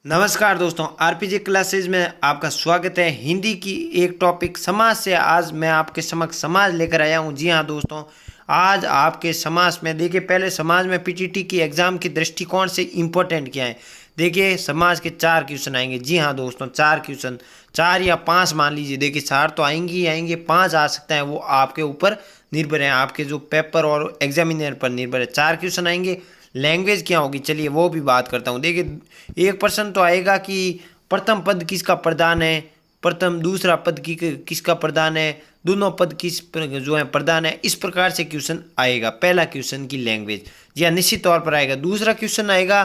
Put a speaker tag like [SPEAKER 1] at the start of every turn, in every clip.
[SPEAKER 1] नमस्कार दोस्तों, RPG classes में आपका स्वागत है। हिंदी की एक टॉपिक समाज से आज मैं आपके समक्ष समाज लेकर आया हूं। जी हां दोस्तों, आज आपके समाज में देखिए, पहले समाज में पीटीटी की एग्जाम के दृष्टिकोण से इम्पोर्टेंट क्या है। देखिए, समाज के 4 क्वेश्चन आएंगे। जी हाँ दोस्तों, 4 क्वेश्चन, 4 या 5 मान लीजिए। देखिए 4 तो आएंगे ही आएंगे, 5 आ सकते हैं, वो आपके ऊपर निर्भर है, आपके जो पेपर और एग्जामिनर पर निर्भर है। 4 क्वेश्चन आएंगे। लैंग्वेज क्या होगी, चलिए वो भी बात करता हूँ। देखिए, एक प्रश्न तो आएगा कि प्रथम पद किसका प्रधान है, दूसरा पद किसका प्रधान है, दोनों पद जो है प्रधान है। इस प्रकार से क्वेश्चन आएगा। पहला क्वेश्चन की लैंग्वेज या निश्चित तौर पर आएगा। दूसरा क्वेश्चन आएगा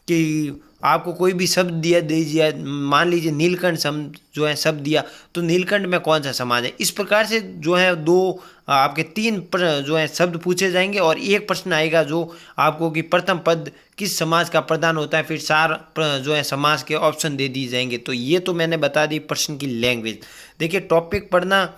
[SPEAKER 1] कि आपको कोई भी शब्द दिया दीजिए, मान लीजिए नीलकंठ शब्द जो है शब्द दिया, तो नीलकंठ में कौन सा समाज है। इस प्रकार से जो है आपके 3 जो है शब्द पूछे जाएंगे और एक प्रश्न आएगा जो आपको कि प्रथम पद किस समाज का प्रधान होता है। फिर 4 जो है समाज के ऑप्शन दे दिए जाएंगे। तो ये तो मैंने बता दी प्रश्न की लैंग्वेज। देखिए, टॉपिक पढ़ना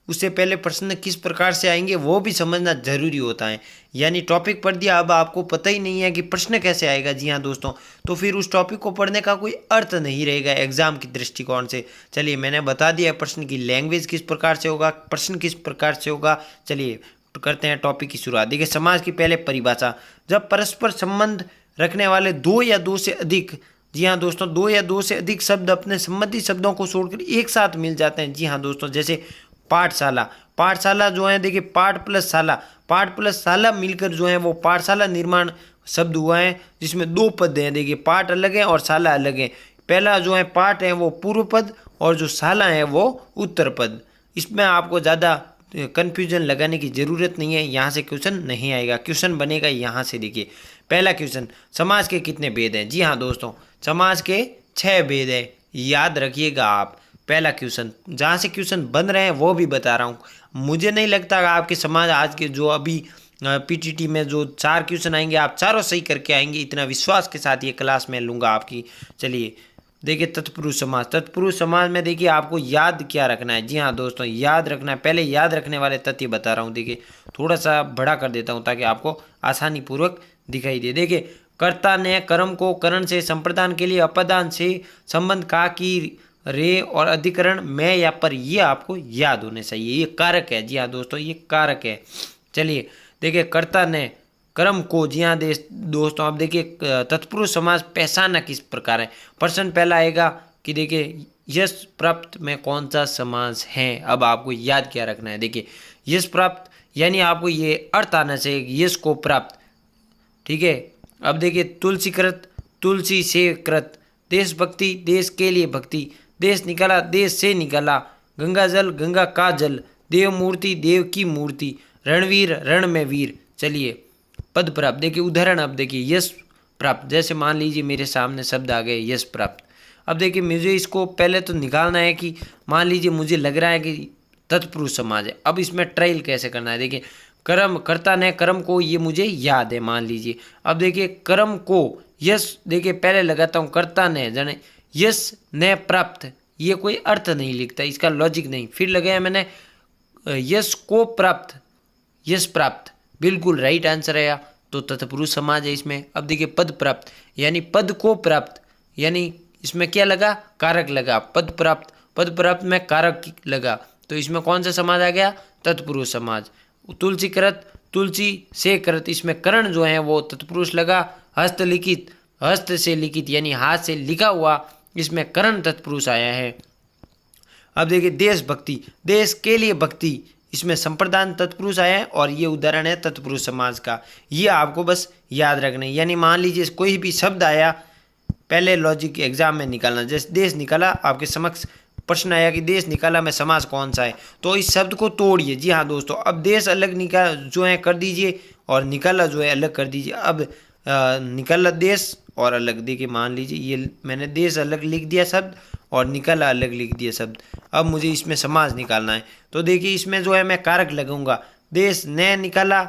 [SPEAKER 1] उससे पहले प्रश्न किस प्रकार से आएंगे वो भी समझना जरूरी होता है। यानी टॉपिक पढ़ दिया, अब आपको पता ही नहीं है कि प्रश्न कैसे आएगा। जी हाँ दोस्तों, तो फिर उस टॉपिक को पढ़ने का कोई अर्थ नहीं रहेगा एग्जाम की दृष्टिकोण से। चलिए, मैंने बता दिया प्रश्न की लैंग्वेज किस प्रकार से होगा, प्रश्न किस प्रकार से होगा। चलिए करते हैं टॉपिक की शुरुआत। देखिए, समाज की पहले परिभाषा, जब परस्पर संबंध रखने वाले 2 या 2 से अधिक, जी हाँ दोस्तों, 2 या 2 से अधिक शब्द अपने संबंधित शब्दों को छोड़कर एक साथ मिल जाते हैं। जी हाँ दोस्तों, जैसे पाठशाला, पाठशाला जो है, देखिए पाठ प्लस शाला मिलकर जो है वो पाठशाला निर्माण शब्द हुआ है, जिसमें 2 पद हैं। देखिए, पाठ अलग है और शाला अलग है। पहला जो है पाठ है वो पूर्व पद और जो शाला है वो उत्तर पद। इसमें आपको ज़्यादा कन्फ्यूजन लगाने की ज़रूरत नहीं है, यहाँ से क्वेश्चन नहीं आएगा। क्वेश्चन बनेगा यहाँ से। देखिए, पहला क्वेश्चन, समाज के कितने भेद हैं। जी हाँ दोस्तों, समाज के 6 भेद हैं, याद रखिएगा आप। पहला क्वेश्चन, जहाँ से क्वेश्चन बन रहे हैं वो भी बता रहा हूँ। मुझे नहीं लगता आपके समाज आज के जो अभी पीटीटी में जो 4 क्वेश्चन आएंगे आप चारों सही करके आएंगे, इतना विश्वास के साथ ये क्लास में लूँगा आपकी। चलिए देखिए, तत्पुरुष समाज, तत्पुरुष समाज में देखिए आपको याद क्या रखना है। जी हाँ दोस्तों, याद रखना है। पहले याद रखने वाले तथ्य बता रहा हूँ। देखिए, थोड़ा सा बड़ा कर देता हूँ ताकि आपको आसानी पूर्वक दिखाई दे। देखिए, कर्ता ने कर्म को करण से संप्रदान के लिए अपदान से संबंध का की रे और अधिकरण में या पर, ये आपको याद होने चाहिए। ये कारक है। जी हाँ दोस्तों, ये कारक है। चलिए देखिए, कर्ता ने कर्म को, जी हाँ दोस्तों, अब देखिए तत्पुरुष समाज पहचाना किस प्रकार है। प्रश्न पहला आएगा कि देखिए यश प्राप्त में कौन सा समास है। अब आपको याद क्या रखना है। देखिए, यश प्राप्त यानी आपको ये अर्थ आना चाहिए, यश को प्राप्त। ठीक है। अब देखिए, तुलसी कृत, तुलसी से कृत, देशभक्ति, देश के लिए भक्ति, देश निकाला, देश से निकाला, गंगा जल, गंगा का जल, देव मूर्ति, देव की मूर्ति, रणवीर, रण में वीर। चलिए, पद प्राप्त, देखिए उदाहरण। अब देखिए, यश प्राप्त, जैसे मान लीजिए मेरे सामने शब्द आ गए यश प्राप्त। अब देखिए, मुझे इसको पहले तो निकालना है कि मान लीजिए मुझे लग रहा है कि तत्पुरुष समाज है। अब इसमें ट्रायल कैसे करना है। देखिए, कर्म, कर्ता ने कर्म को, ये मुझे याद है मान लीजिए। अब देखिए, कर्म को यश, देखिए पहले लगाता हूँ कर्ता ने, जाने यश ने प्राप्त, ये कोई अर्थ नहीं लिखता, इसका लॉजिक नहीं। फिर लगाया मैंने यश को प्राप्त, यश प्राप्त, बिल्कुल राइट आंसर आया, तो तत्पुरुष समाज है इसमें। अब देखिए, पद प्राप्त यानी पद को प्राप्त, यानी इसमें क्या लगा, कारक लगा। पद प्राप्त, पद प्राप्त में कारक लगा, तो इसमें कौन सा समाज आ गया, तत्पुरुष समाज। तुलसी कृत, तुलसी से कृत, इसमें करण जो है वो तत्पुरुष लगा। हस्त लिखित, हस्त से लिखित यानी हाथ से लिखा हुआ, इसमें करण तत्पुरुष आया है। अब देखिए, देशभक्ति, देश के लिए भक्ति, इसमें संप्रदान तत्पुरुष आया है और ये उदाहरण है तत्पुरुष समाज का। ये आपको बस याद रखना है। यानी मान लीजिए कोई भी शब्द आया, पहले लॉजिक एग्जाम में निकालना। जैसे देश निकाला, आपके समक्ष प्रश्न आया कि देश निकाला में समास कौन सा है, तो इस शब्द को तोड़िए। जी हाँ दोस्तों, अब देश अलग निकाल जो है कर दीजिए और निकाला जो है अलग कर दीजिए। अब निकाला देश और अलग, देखिए मान लीजिए ये मैंने देश अलग लिख दिया शब्द और निकाला अलग लिख दिया शब्द। अब मुझे इसमें समास निकालना है, तो देखिए इसमें जो है मैं कारक लगाऊंगा। देश ने निकाला,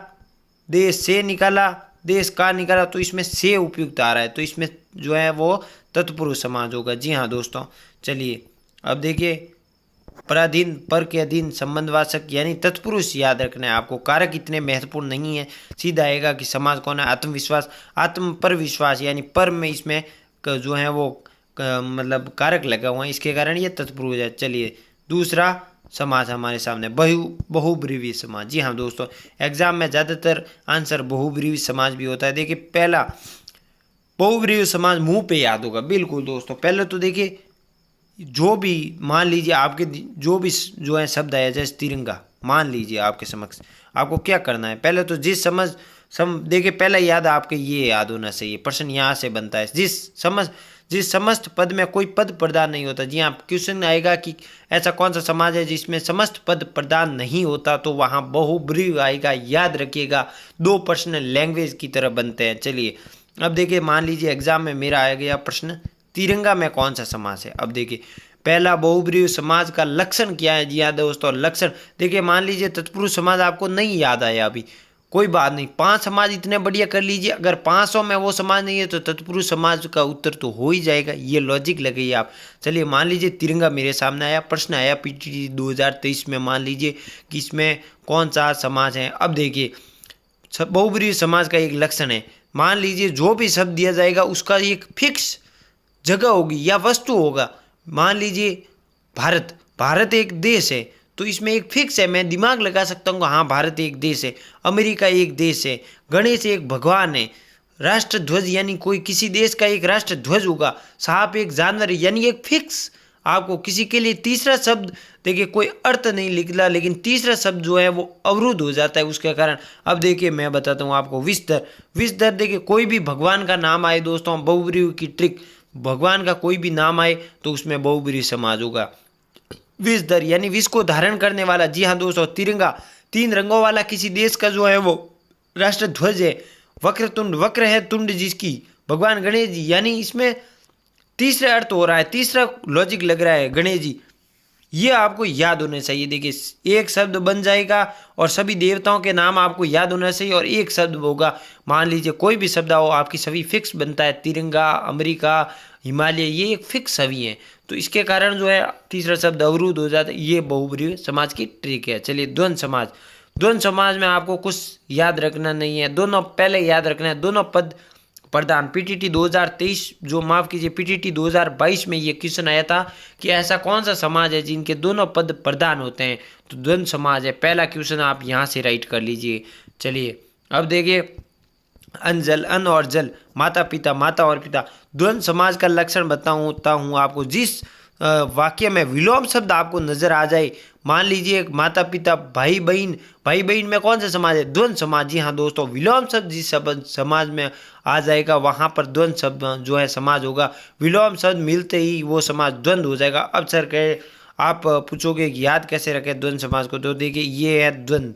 [SPEAKER 1] देश से निकाला, देश का निकाला, तो इसमें से उपयुक्त आ रहा है, तो इसमें जो है वो तत्पुरुष समाज होगा। जी हाँ दोस्तों, चलिए अब देखिए, पराधीन, पर के अधीन, संबंधवाचक यानी तत्पुरुष याद रखना है आपको। कारक इतने महत्वपूर्ण नहीं है, सीधा आएगा कि समाज कौन है। आत्मविश्वास, आत्म पर विश्वास यानी पर में इसमें जो है वो मतलब कारक लगा हुआ है, इसके कारण ये तत्पुरुष है। चलिए दूसरा समाज हमारे सामने बहुब्रीहि समाज। जी हाँ दोस्तों, एग्जाम में ज़्यादातर आंसर बहुब्रीहि समाज भी होता है। देखिए पहला बहुब्रीहि समाज मुंह पे याद होगा, बिल्कुल दोस्तों। पहले तो देखिए जो भी मान लीजिए आपके जो भी जो है शब्द आया, जैसे तिरंगा मान लीजिए आपके समक्ष, आपको क्या करना है, पहले तो जिस देखिए पहला याद आपके ये याद होना चाहिए, प्रश्न यहाँ से बनता है, जिस समस्त पद में कोई पद प्रदान नहीं होता। जी हाँ, क्वेश्चन आएगा कि ऐसा कौन सा समाज है जिसमें समस्त पद प्रदान नहीं होता, तो वहाँ बहुब्रीहि आएगा, याद रखिएगा। 2 प्रश्न लैंग्वेज की तरह बनते हैं। चलिए अब देखिए मान लीजिए एग्जाम में मेरा आ गया प्रश्न, तिरंगा में कौन सा समाज है। अब देखिए पहला बहुब्रीहि समाज का लक्षण क्या है। जी हाँ दोस्तों, लक्षण देखिए मान लीजिए तत्पुरुष समाज आपको नहीं याद आया अभी, कोई बात नहीं, 5 समाज इतने बढ़िया कर लीजिए। अगर 500 में वो समाज नहीं है तो तत्पुरुष समाज का उत्तर तो हो ही जाएगा, ये लॉजिक लगाइए आप। चलिए मान लीजिए तिरंगा मेरे सामने आया, प्रश्न आया पीटीटी 2023 में, मान लीजिए कि इसमें कौन सा समाज है। अब देखिए बहुब्रीहि समाज का एक लक्षण है, मान लीजिए जो भी शब्द दिया जाएगा उसका एक फिक्स जगह होगी या वस्तु होगा। मान लीजिए भारत एक देश है, तो इसमें एक फिक्स है, मैं दिमाग लगा सकता हूँ हाँ भारत एक देश है, अमेरिका एक देश है, गणेश एक भगवान है, राष्ट्र ध्वज यानी कोई किसी देश का एक राष्ट्र ध्वज होगा, सांप एक जानवर है, यानी एक फिक्स आपको किसी के लिए तीसरा शब्द देखिए कोई अर्थ नहीं निकला, लेकिन तीसरा शब्द जो है वो अवरुद्ध हो जाता है उसके कारण। अब देखिए मैं बताता हूँ आपको विषधर देखिए कोई भी भगवान का नाम आए दोस्तों, बहुब्रीहि की ट्रिक, भगवान का कोई भी नाम आए तो उसमें बहुब्रीहि समाज होगा। विषधर यानी विष को धारण करने वाला। जी हाँ दोस्तों, तिरंगा 3 रंगों वाला किसी देश का जो है वो राष्ट्र ध्वज है। वक्रतुंड वक्र है तुंड जिसकी, भगवान गणेश जी, यानी इसमें तीसरा अर्थ हो रहा है, तीसरा लॉजिक लग रहा है गणेश जी, ये आपको याद होना चाहिए। देखिए एक शब्द बन जाएगा और सभी देवताओं के नाम आपको याद होना चाहिए, और एक शब्द होगा, मान लीजिए कोई भी शब्द हो आपकी सभी फिक्स बनता है, तिरंगा, अमेरिका, हिमालय, ये एक फिक्स सभी हैं, तो इसके कारण जो है तीसरा शब्द अवरुद्ध हो जाता है। ये बहुब्रीहि समाज की ट्रिक है। चलिए द्वंद्व समाज में आपको कुछ याद रखना नहीं है, दोनों पहले याद रखना है, दोनों पद प्रदान। पीटीटी 2023 जो माफ कीजिए पीटीटी 2022 में ये क्वेश्चन आया था कि ऐसा कौन सा समाज है जिनके दोनों पद प्रदान होते हैं, तो द्वंद्व समाज है। पहला क्वेश्चन आप यहाँ से राइट कर लीजिए। चलिए अब देखिए अन्न और जल, माता और पिता, द्वंद्व समाज का लक्षण बताता हूँ आपको। जिस वाक्य में विलोम शब्द आपको नजर आ जाए, मान लीजिए माता पिता भाई बहन में कौन सा समाज है, द्वंद्व समाज। जी हाँ दोस्तों, विलोम शब्द जिस समाज में आ जाएगा वहां पर द्वंद्व शब्द जो है समाज होगा। विलोम शब्द मिलते ही वो समाज द्वंद्व हो जाएगा। अब सर कहे आप पूछोगे कि याद कैसे रखें द्वंद्व समाज को, तो देखिए ये है द्वंद्व,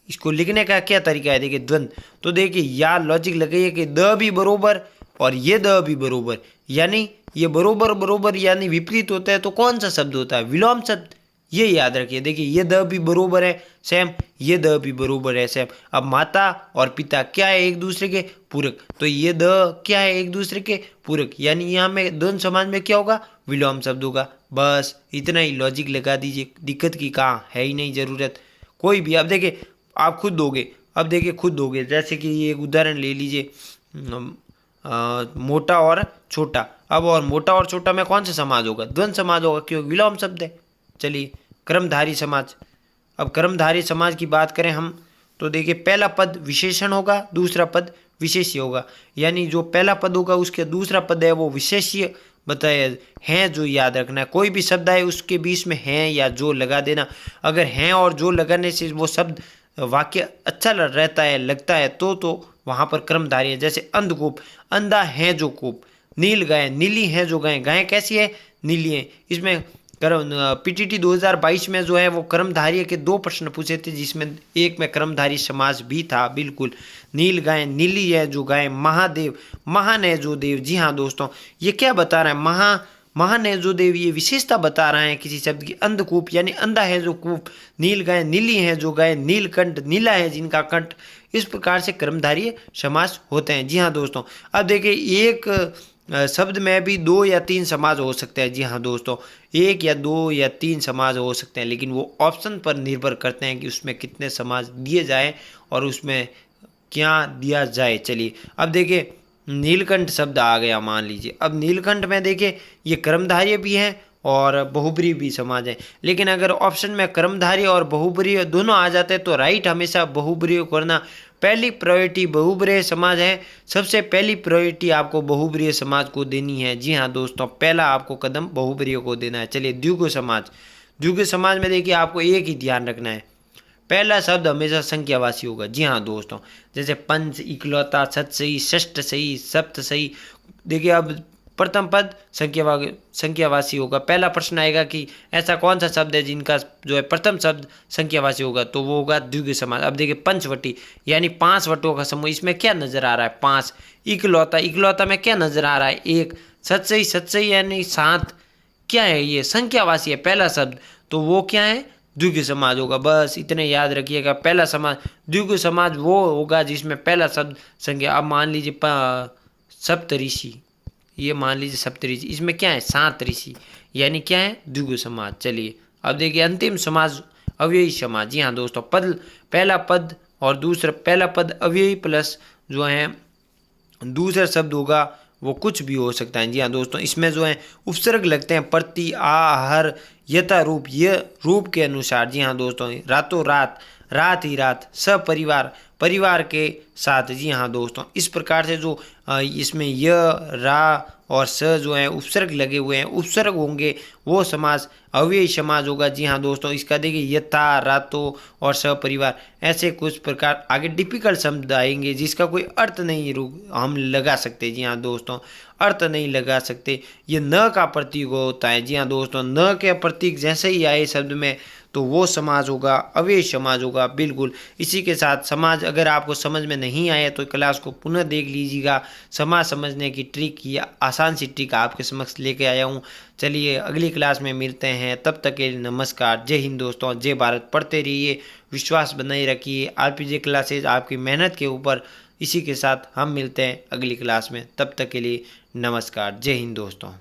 [SPEAKER 1] इसको लिखने का क्या तरीका है, देखिए द्वंद्व, तो देखिए या लॉजिक लगाइए कि द भी बरोबर और ये द भी बरोबर, यानी ये बरोबर यानी विपरीत होता है, तो कौन सा शब्द होता है, विलोम शब्द, ये याद रखिए। देखिए ये द भी बरोबर है सेम, ये द भी बरोबर है सेम। अब माता और पिता क्या है, एक दूसरे के पूरक, तो ये द क्या है, एक दूसरे के पूरक, यानी यहाँ में द्वंद्व समाज में क्या होगा, विलोम शब्द होगा। बस इतना ही लॉजिक लगा दीजिए, दिक्कत की कहाँ है ही नहीं ज़रूरत कोई भी। अब देखिए आप खुद दोगे, जैसे कि ये एक उदाहरण ले लीजिए, मोटा और छोटा। अब और मोटा और छोटा में कौन सा समाज होगा, द्वंद्व समाज होगा, क्योंकि विलोम शब्द है। चलिए कर्मधारी समाज, अब कर्मधारी समाज की बात करें हम, तो देखिए पहला पद विशेषण होगा, दूसरा पद विशेष्य होगा, यानी जो पहला पद होगा उसके दूसरा पद है वो विशेष्य बताया है, जो याद रखना है। कोई भी शब्द आए उसके बीच में है या जो लगा देना, अगर है और जो लगाने से वो शब्द वाक्य अच्छा रहता है, लगता है, तो वहाँ पर कर्मधारी है। जैसे अंधकूप, अंधा है जो कूप, नील गाय, नीली है जो गाय, गाय कैसी है, नीली है। इसमें पीटीटी 2022 में जो है वो कर्मधारी के 2 प्रश्न पूछे थे, जिसमें एक में कर्मधारी समास भी था, बिल्कुल। नील गाय, नीली है जो गाय, महादेव, महान है जो देव। जी हाँ दोस्तों, ये क्या बता रहा है, महान है जो देव, ये विशेषता बता रहे हैं किसी शब्द की। अंधकूप यानी अंधा है जो कूप, नील गाय, नीली है जो गाय, नीलकंठ, नीला है जिनका कंठ। इस प्रकार से कर्मधारय समास होते हैं। जी हाँ दोस्तों, अब देखिए एक शब्द में भी 2 या 3 समाज हो सकते हैं। जी हाँ दोस्तों, 1 या 2 या 3 समाज हो सकते हैं, लेकिन वो ऑप्शन पर निर्भर करते हैं कि उसमें कितने समाज दिए जाए और उसमें क्या दिया जाए। चलिए अब देखिए नीलकंठ शब्द आ गया मान लीजिए। अब नीलकंठ में देखिए ये कर्मधारय भी है और बहुब्रीहि भी समाज है, लेकिन अगर ऑप्शन में कर्मधारय और बहुब्रीहि दोनों आ जाते हैं तो राइट हमेशा बहुब्रीहि करना। पहली प्रायोरिटी बहुब्रीहि समाज है, सबसे पहली प्रायोरिटी आपको बहुब्रीहि समाज को देनी है। जी हाँ दोस्तों, पहला आपको कदम बहुब्रीहि को देना है। चलिए द्विगु समाज, द्विगु समाज में देखिए आपको एक ही ध्यान रखना है, पहला शब्द हमेशा संख्यावाची होगा। जी हाँ दोस्तों, जैसे पंच, इकलौता, सतसई, षष्ठ सही, सप्त सही। देखिए अब प्रथम पद संख्यावाची होगा। पहला प्रश्न आएगा कि ऐसा कौन सा शब्द है जिनका जो है प्रथम शब्द संख्यावाची होगा, तो वो होगा द्विगु समाज। अब देखिए पंचवटी यानी 5 वटों का समूह, इसमें क्या नजर आ रहा है 5। इकलौता, इकलौता में क्या नजर आ रहा है 1। सतसई, सतसई यानी 7, क्या है ये संख्यावाची है पहला शब्द, तो वो क्या है द्विगु समाज होगा। बस इतने याद रखिएगा, पहला समाज द्विगु समाज वो होगा जिसमें पहला शब्द संख्या। अब मान लीजिए सप्तऋषि, ये मान लीजिए सप्तऋषि, इसमें क्या है 7 ऋषि, यानी क्या है द्विगु समाज। चलिए अब देखिए अंतिम समाज अव्ययी समाज। जी हाँ दोस्तों, पद पहला पद और दूसरा पहला पद अव्ययी प्लस जो है दूसरा शब्द होगा वो कुछ भी हो सकता है। जी हाँ दोस्तों, इसमें जो है उपसर्ग लगते हैं प्रति, आ, हर, यथा रूप, ये रूप के अनुसार। जी हाँ दोस्तों, रातों रात, रात ही रात, सपरिवार, परिवार के साथ। जी हाँ दोस्तों, इस प्रकार से जो इसमें य, रा और स जो है उपसर्ग लगे हुए हैं, उपसर्ग होंगे वो समाज अव्ययी समाज होगा। जी हाँ दोस्तों, इसका देखिए यथा, रातों और सपरिवार, ऐसे कुछ प्रकार आगे डिफिकल्ट शब्द आएंगे जिसका कोई अर्थ नहीं हम लगा सकते। जी हाँ दोस्तों, अर्थ नहीं लगा सकते। ये न का प्रतीक होता है। जी हाँ दोस्तों, न के प्रतीक जैसे ही आए शब्द में तो वो समाज होगा, अव्ययी समाज होगा। बिल्कुल इसी के साथ समाज अगर आपको समझ में नहीं आया तो क्लास को पुनः देख लीजिएगा। समाज समझने की ट्रिक या आसान सी ट्रिक आपके समक्ष लेके आया हूँ। चलिए अगली क्लास में मिलते हैं, तब तक के लिए नमस्कार। जय हिंद दोस्तों, जय भारत। पढ़ते रहिए, विश्वास बनाए रखिए। आरपीजे क्लासेज आपकी मेहनत के ऊपर। इसी के साथ हम मिलते हैं अगली क्लास में, तब तक के लिए नमस्कार। जय हिंद दोस्तों।